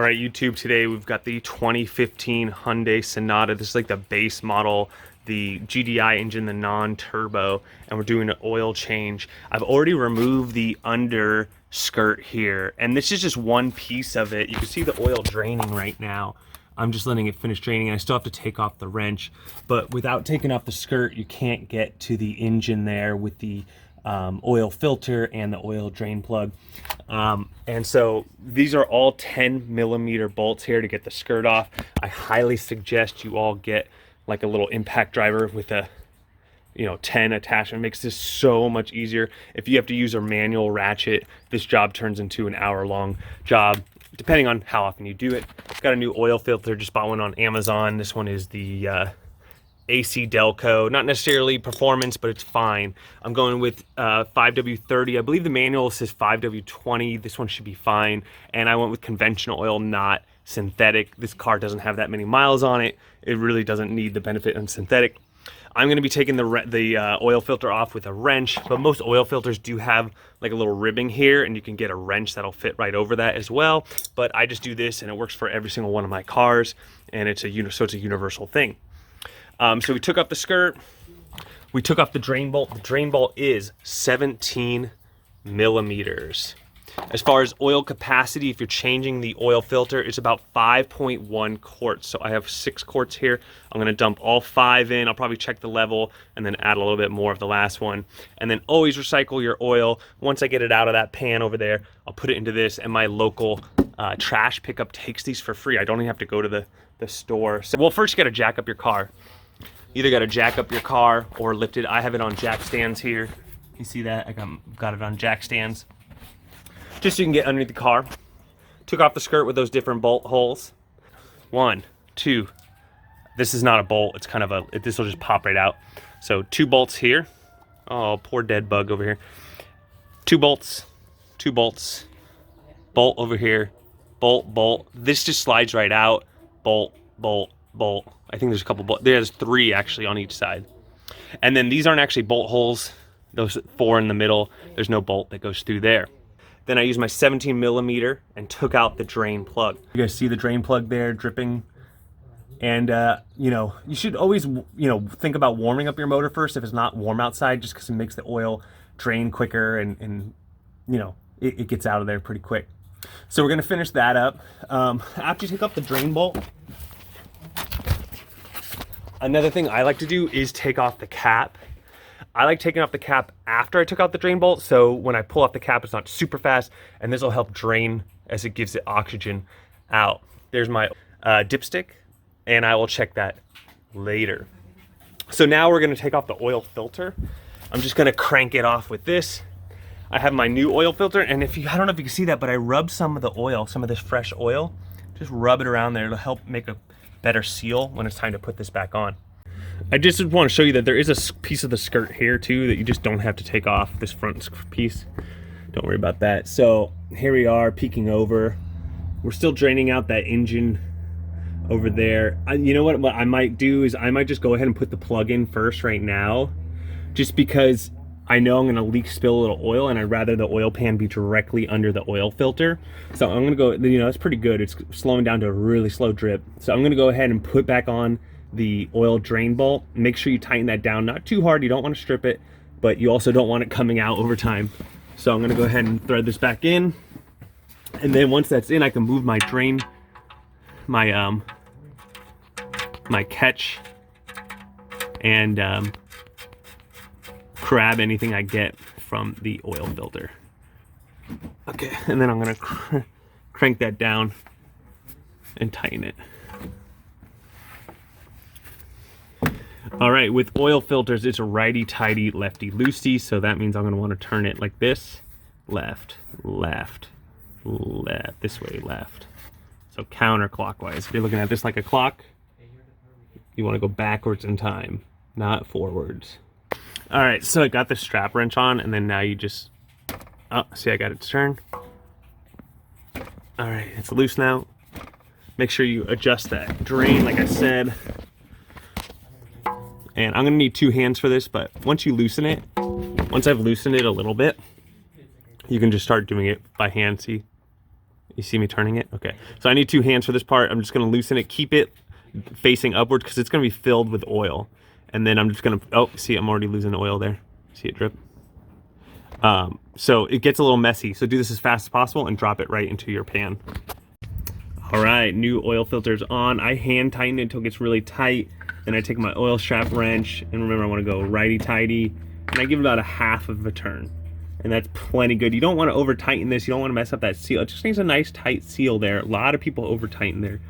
All right, YouTube, today we've got the 2015 Hyundai Sonata. This is like the base model, the GDI engine, the non-turbo, and we're doing an oil change. I've already removed the under skirt here, and this is just one piece of it. You can see the oil draining right now. I'm just letting it finish draining. I still have to take off the wrench, but without taking off the skirt, you can't get to the engine there with the oil filter and the oil drain plug. And so these are all 10mm bolts here to get the skirt off. I highly suggest you all get like a little impact driver with a 10 attachment. It makes this so much easier. If you have to use a manual ratchet, this job turns into an hour-long job, depending on how often you do it. Got a new oil filter, just bought one on Amazon. This one is the AC Delco, not necessarily performance, but it's fine. I'm going with 5W30. I believe the manual says 5W20. This one should be fine. And I went with conventional oil, not synthetic. This car doesn't have that many miles on it. It really doesn't need the benefit of synthetic. I'm going to be taking the oil filter off with a wrench, but most oil filters do have like a little ribbing here, and you can get a wrench that'll fit right over that as well. But I just do this, and it works for every single one of my cars, and it's a universal thing. So we took off the skirt, we took off the drain bolt. The drain bolt is 17mm. As far as oil capacity, if you're changing the oil filter, it's about 5.1 quarts. So I have 6 quarts here. I'm gonna dump all 5 in. I'll probably check the level and then add a little bit more of the last one. And then always recycle your oil. Once I get it out of that pan over there, I'll put it into this, and my local trash pickup takes these for free. I don't even have to go to the store. So, well, first you gotta jack up your car. Either got to jack up your car or lift it. I have it on jack stands here. You see that? I got it on jack stands. Just so you can get underneath the car. Took off the skirt with those different bolt holes. 1, 2. This is not a bolt. It's kind of this will just pop right out. So 2 bolts here. Oh, poor dead bug over here. 2 bolts. 2 bolts. Bolt over here. Bolt, bolt. This just slides right out. Bolt, bolt, bolt. I think there's a couple bolts. There's 3 actually on each side. And then these aren't actually bolt holes. Those 4 in the middle, there's no bolt that goes through there. Then I used my 17mm and took out the drain plug. You guys see the drain plug there dripping? And you should always think about warming up your motor first if it's not warm outside, just because it makes the oil drain quicker, and it gets out of there pretty quick. So we're gonna finish that up. After you take off the drain bolt, another thing I like to do is take off the cap. I like taking off the cap after I took out the drain bolt, so when I pull off the cap, it's not super fast, and this will help drain as it gives it oxygen out. There's my dipstick, and I will check that later. So now we're gonna take off the oil filter. I'm just gonna crank it off with this. I have my new oil filter, and I don't know if you can see that, but I rubbed some of the oil, some of this fresh oil, just rub it around there. It'll help make a better seal when it's time to put this back on. I just want to show you that there is a piece of the skirt here too that you just don't have to take off, this front piece. Don't worry about that. So here we are peeking over. We're still draining out that engine over there. You know what I might do is I might just go ahead and put the plug in first right now, just because I know I'm gonna spill a little oil, and I'd rather the oil pan be directly under the oil filter. So I'm gonna go, that's pretty good. It's slowing down to a really slow drip. So I'm gonna go ahead and put back on the oil drain bolt. Make sure you tighten that down, not too hard. You don't wanna strip it, but you also don't want it coming out over time. So I'm gonna go ahead and thread this back in. And then once that's in, I can move my drain, my catch, and grab anything I get from the oil filter. Okay, and then I'm gonna crank that down and tighten it. All right, with oil filters, it's a righty-tighty, lefty-loosey, so that means I'm gonna wanna turn it like this. Left, left, left, this way, left. So counterclockwise. If you're looking at this like a clock, you wanna go backwards in time, not forwards. All right, so I got the strap wrench on, and then now you just, see, I got it to turn. All right, it's loose now. Make sure you adjust that drain, like I said. And I'm gonna need 2 hands for this, but once you loosen it, once I've loosened it a little bit, you can just start doing it by hand, see? You see me turning it? Okay. So I need 2 hands for this part. I'm just gonna loosen it, keep it facing upward because it's gonna be filled with oil. And then I'm just gonna, oh, see, I'm already losing oil there. See it drip? So it gets a little messy. So do this as fast as possible and drop it right into your pan. All right, new oil filter's on. I hand tighten it until it gets really tight. Then I take my oil strap wrench, and remember I wanna go righty-tighty, and I give it about a half of a turn. And that's plenty good. You don't wanna over tighten this. You don't wanna mess up that seal. It just needs a nice tight seal there. A lot of people over tighten their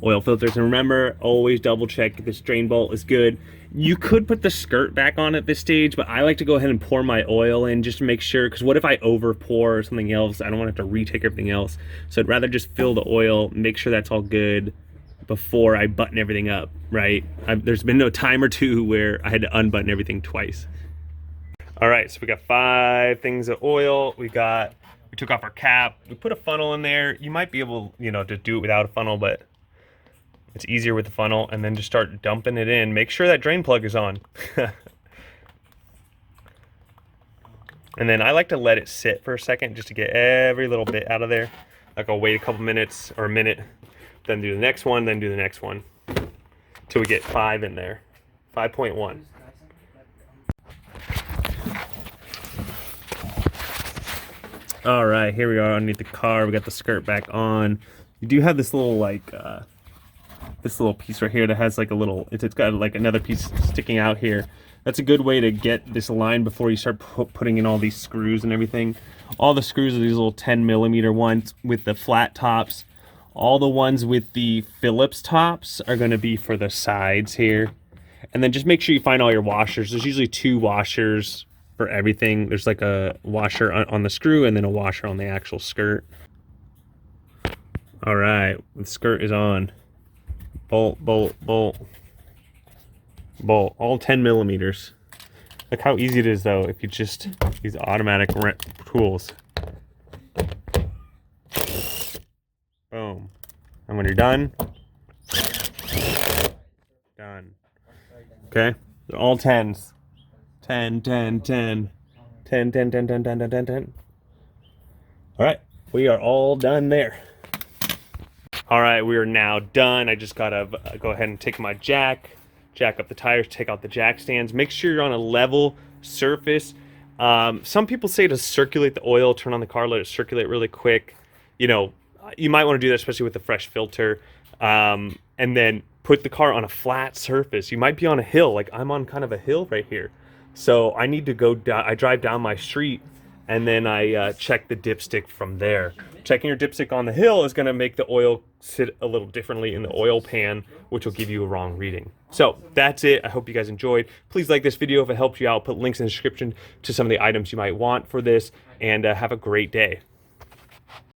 oil filters. And remember, always double check this drain bolt is good. You could put the skirt back on at this stage, but I like to go ahead and pour my oil in just to make sure, because what if I over pour or something else? I don't want to have to retake everything else. So I'd rather just fill the oil, make sure that's all good before I button everything up, right? There's been no time or two where I had to unbutton everything twice. All right, so we got 5 things of oil. We took off our cap. We put a funnel in there. You might be able, to do it without a funnel, but it's easier with the funnel. And then just start dumping it in. Make sure that drain plug is on. And then I like to let it sit for a second just to get every little bit out of there. Like I'll wait a couple minutes or a minute, then do the next one, then do the next one, till we get 5 in there. 5.1. All right, here we are underneath the car. We got the skirt back on. You do have this little this little piece right here that has like a little, it's got like another piece sticking out here. That's a good way to get this line before you start putting in all these screws and everything. All the screws are these little 10mm ones with the flat tops. All the ones with the Phillips tops are gonna be for the sides here. And then just make sure you find all your washers. There's usually 2 washers for everything. There's like a washer on the screw and then a washer on the actual skirt. All right, the skirt is on. Bolt, bolt, bolt, bolt, all 10mm. Look how easy it is though if you just use automatic tools. Boom. And when you're done, done. Okay, they're all 10s. 10, 10, 10, 10, 10, 10, 10, 10, 10, 10, 10. All right, we are all done there. All right, we are now done. I just gotta go ahead and take my jack up the tires, take out the jack stands. Make sure you're on a level surface. Some people say to circulate the oil, turn on the car, let it circulate really quick. You might want to do that, especially with the fresh filter. And then put the car on a flat surface. You might be on a hill, like I'm on kind of a hill right here. So I need to go down, I drive down my street and then I check the dipstick from there. Checking your dipstick on the hill is gonna make the oil sit a little differently in the oil pan, which will give you a wrong reading. So that's it. I hope you guys enjoyed. Please like this video if it helped you out. Put links in the description to some of the items you might want for this, and have a great day.